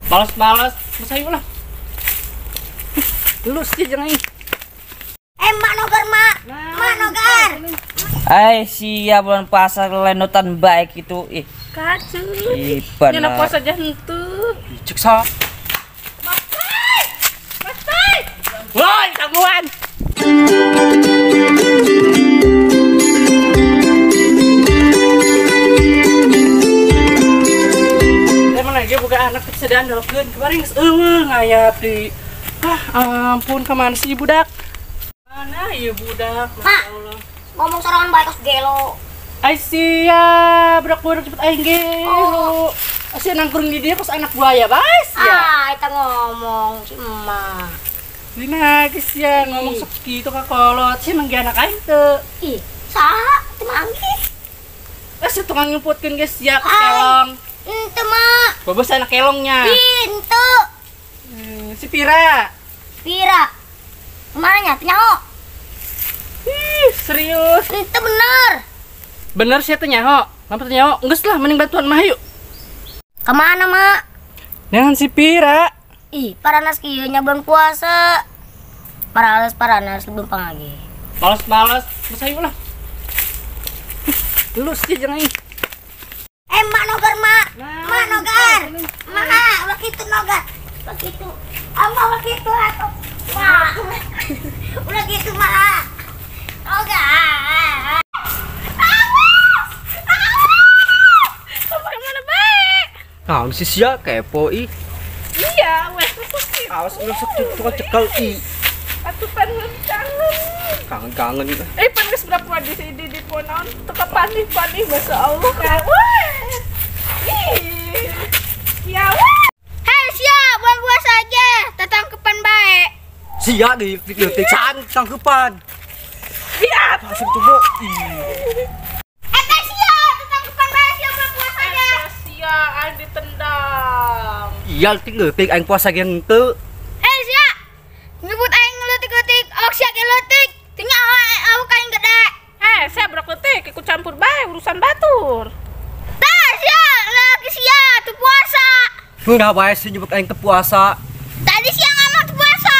Balas-balas, masayo lah. Lulus dia jangan ini. Mak Nogar, Mak. Mak Nogar. Ay, siya bulan puasa lenutan baik itu. Kacu. Benar. Ini puasa aja hentu. Cek sa. Masai. Masai. Woi, kamuan. Emang lagi buka anak kesediaan dalkeun kemarin geus eueuh ngayap di. Ampun, kemana sih budak? Mana ya budak? Mak, ngomong sorangan baik kos gelo. Aisyah, budak-budak cepet aing gelo. Asyik nangkurung di dia kos anak buaya, guys ya. Kita ngomong si emak. Dina guys ya ngomong seperti itu kakolot. Sih mangga anak aing teu. Ih, saha teu manggi. Si tukang nyumputkeun guys ya ke kelong. Ente, Mak. Babos anak kelongnya. Ente. Si Pira. Pira. Kemananya? Penyaho. Ih, serius. Ente bener. Bener sih teh nyaho. Lampu teh nyaho. Geus lah mending bantuan mah yuk. Kemana, Mak? Jangan si Pira. Ih, paranas kieu nya bulan puasa. Paranas belum pangagi. Balas-balas, masayo lah. Lulus dia jangan ini. Mak Nogar, Mak. Mak Nogar. Mak, ulah kitu Nogar. Ulah kitu. Ulah kitu atuh. Mak. Ulah kitu, Mak. Nogar. Kemana baik? Nah, si sia kepo ih. Iya, wes sih. Awas nusuk tukang cekal ih. Atuh pengen kangen. Kangen. Pan geus berapa di sini di ponon. Teka panih Masya Allah. Wah. Ih. Ya wah. Hei, siap bulan puasa aja. Tatangkepan baik. Sia di detik san tangkepan. Lihat. Langsung tubuh. Eta siap tatangkepan baik siap bulan puasa aja. Sia aing ditendang. Iya, tinggal detik aing puasa yang teu. Hei, siap. Nyebut aing ngeletik-letik, awak siap ngeletik. Tinggal awak aing gede. Saya berak letik ikut campur bae urusan batur. Tah, siap lagi siap tuh puasa. Udah bae sih nyebut aing teu puasa. Tadi siang amat tuh puasa.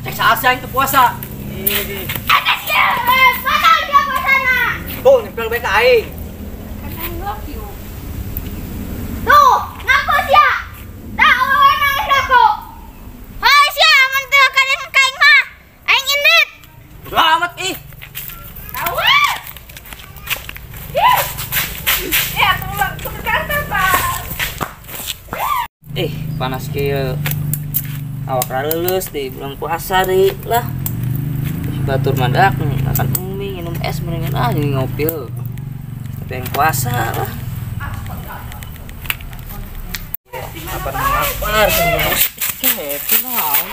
Cek saasa aing teu puasa. Eta siap, mana dia puasana? Tuh, nempel bae ka aing. Tuh, ngaku siap. Tah, awan nangis aku. Hei, siap, aman tuh kadang kaing mah. Aing indit. Selamat ih. Awas. Ya, tulang ke Jakarta, Pak. Panas kieu. Awak ra leuleus di bulan puasa deui lah. Batur mandak makan mie, minum es mendingan jadi ngopi. Tapi yang puasa lah. Apa lapar kepo naon.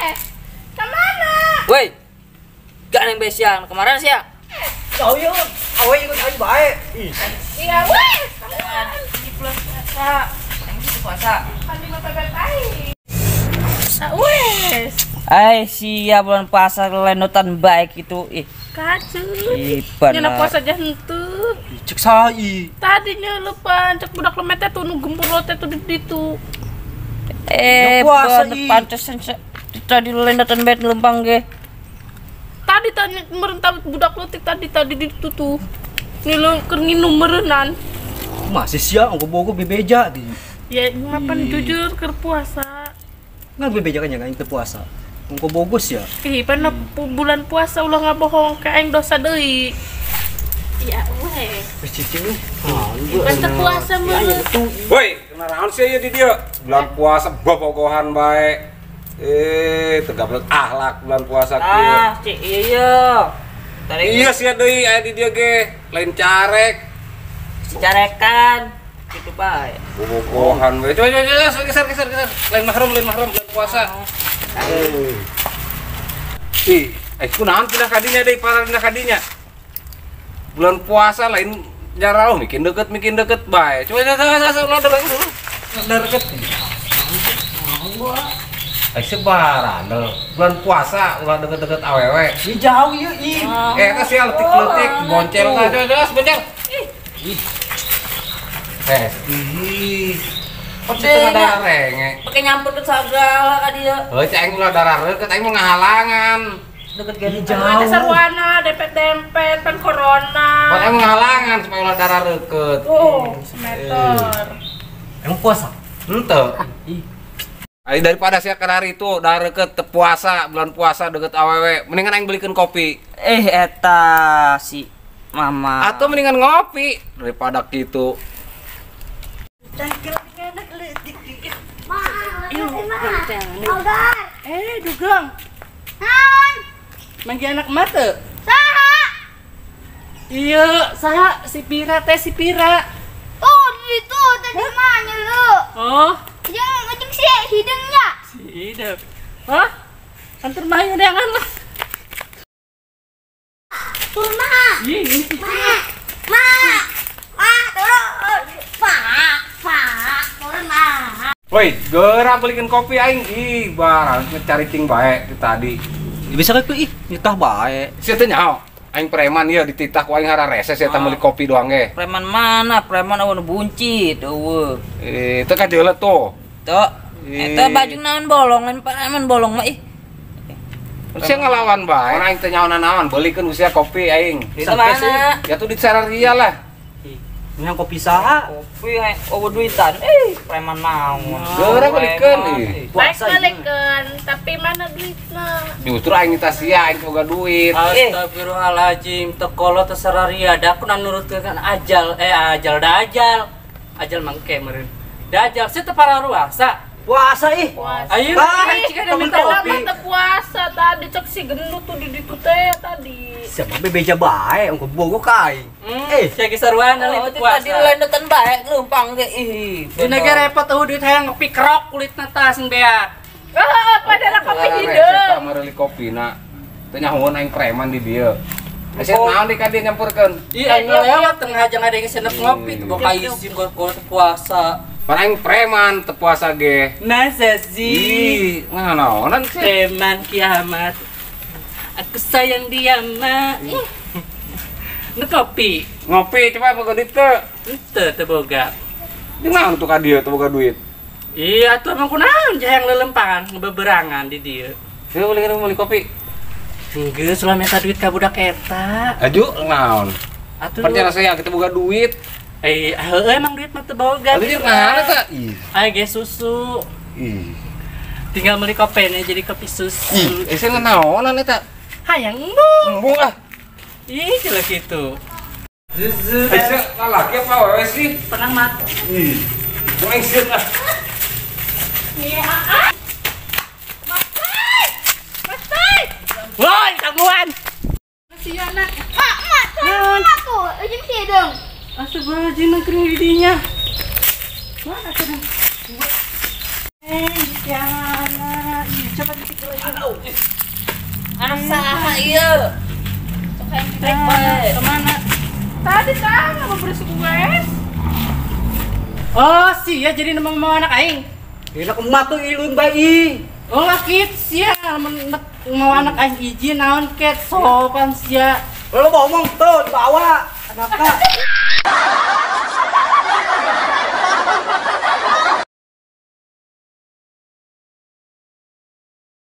Kemana? Woi. Gak neng besian kemarin sih ya. Tahu ya, awe ikut aing bae. Iya, wes. Ini bulan puasa. Aing puasa. Kan di mata baik. Wes. Ay, siya bulan puasa lenutan baik itu. Kacu. Benar. Nyana puasa aja hentu. Cek sai. Tadinya lepan cek budak lemet tuh nu gempur lote tuh di ditu. Puasa pantesan tadi lenutan baik lempang ge. Tadi tanya merentah budak letik tadi di ditu tuh. Ini lo nginum merenan. Masih siang bogo bebeja di. Ya, ngapain jujur ke puasa. Ngan bebeja kan yang aing teu puasa. Engko bogos ya. Pan bulan puasa ulah nggak bohong ke aing dosa deui. Ya, weh. Wis cicing we. Pan teu puasa mah. Woi, kenaraon sih ya di dia? Bulan puasa bobogohan bae. Tergablek akhlak bulan puasa kieu. Cik iya. Iya sih deui aya di dia ge, lain carek. Carekan gitu bae. Bobogohan bae. Coba geser. Lain mahram bulan puasa. Kunaon pindah kadinya deui para pindah kadinya. Bulan puasa lain jarau mikin deket bae. Coba ulah deket. Sebaran bulan puasa ulah deket-deket awewe. Di jauh ieu ih. Eta sih letik-letik boncel ka. Coba boncel. Tengah darah renge. Pakai nyampur ke segala ka dia. Heuh cai ulah darah reukeut aing mah ngahalangan. Deket gini Ada sarwana, dempet-dempet, kan corona. Pan aing ngahalangan supaya ulah darah reukeut. Oh, semeter. Emang puasa? Henteu. Ai daripada sia kadari itu darah reukeut teu puasa, bulan puasa deket awewe, mendingan aing belikeun kopi. Eta si mama. Atau mendingan ngopi daripada gitu. Nogar. Dugang. Naon? Manggi anak mata. Saha? Iya, saha si Pira teh si Pira. Oh, di situ tadi mana lu? Oh, Jeung si hidungnya. hidup. Hah? Antar main udah lah. Turun mah. Ih, ini si Pira. Turun. Turun mah. Woi, geura belikeun kopi aing ih barang ngecari cing bae itu tadi. Bisa ka ih nitah bae. Sia teh nyaho? Aing preman ieu dititah ku aing hara reses eta meuli kopi doang ge. Preman mana? Preman eueuh buncit eueuh. Teu ka jeuleuh tuh. Tuh. Eta baju naon bolong lain preman bolong mah ih. Sia ngalawan bae. Orang aing teh nyaho naon belikeun usia kopi aing. Di mana? Ya tuh di Sararia lah. Yang kopi saha? Kopi eueuh duitan. Preman naon. Geura belikeun ih. Baik balikan, tapi mana duitnya? Justru aing minta sia aing boga duit. Astagfirullahaladzim, tekolo tesararia, da aku nurutkeun ajal, ajal mangke meureun. Dajal saya teu pararuasa. Puasa ih. Ayo, Cika minta kopi. Teu puasa tadi cek si gendut tuh di ditu teh tadi. Siapa bebeja bae engko bogo kai. Saya kisarwana itu puasa. Tadi lendetan bae leumpang ge ih. Di negara repot tuh duit hayang ngopi kerok kulitna tah sing beak. Padahal kopi Resep hideung. meuli kopina. Teu nyahoeun aing preman di dieu. Resep naon di ka dieu nyampurkeun? Iya, lewat tengah jangan ada yang senep ngopi tuh bawa izin buat puasa. Pan aing preman teu puasa ge. Masa sih? Ih, nganaonan sih? Preman kiamat. Aku sayang dia mah. Nu kopi. Ngopi coba boga duit teu. Teu boga. Di naon tuh ka dieu teu boga duit? Iya tuh emang kunaon jahang lelempangan ngebeberangan di dieu. Yuk meuli kopi. Enggak, selama eta duit ka budak eta. Aju naon? Atuh. Percaya saya kita boga duit. Heueuh emang duit mah teu boga. Atuh jeung ngana tah? Ih. Aya ge susu. Ih. Tinggal beli kopenya jadi kopi susu. Ih, saya naonan eta? Hayang embung. Embung ah. Ih, jelek itu. Asa lalaki apa wewe sih? Pernah mati. Ih. Mau aing sieun ah. Woi, kamuan. Si anak. Mak, tuh, jeung si hidung. Astagfirullahaladzim nangkring didinya. Mana tuh? Si anak. Coba dikit lagi. Anak saha ieu? Sok hayang ditrek bae. Kemana? Tadi kan mau bersih wes. Oh, sih ya jadi mau anak aing. Enak emak tuh ilun bayi. Oh, kids ya, mau anak aing izin naon ket sopan sia. Lo ngomong tuh dibawa anaknya.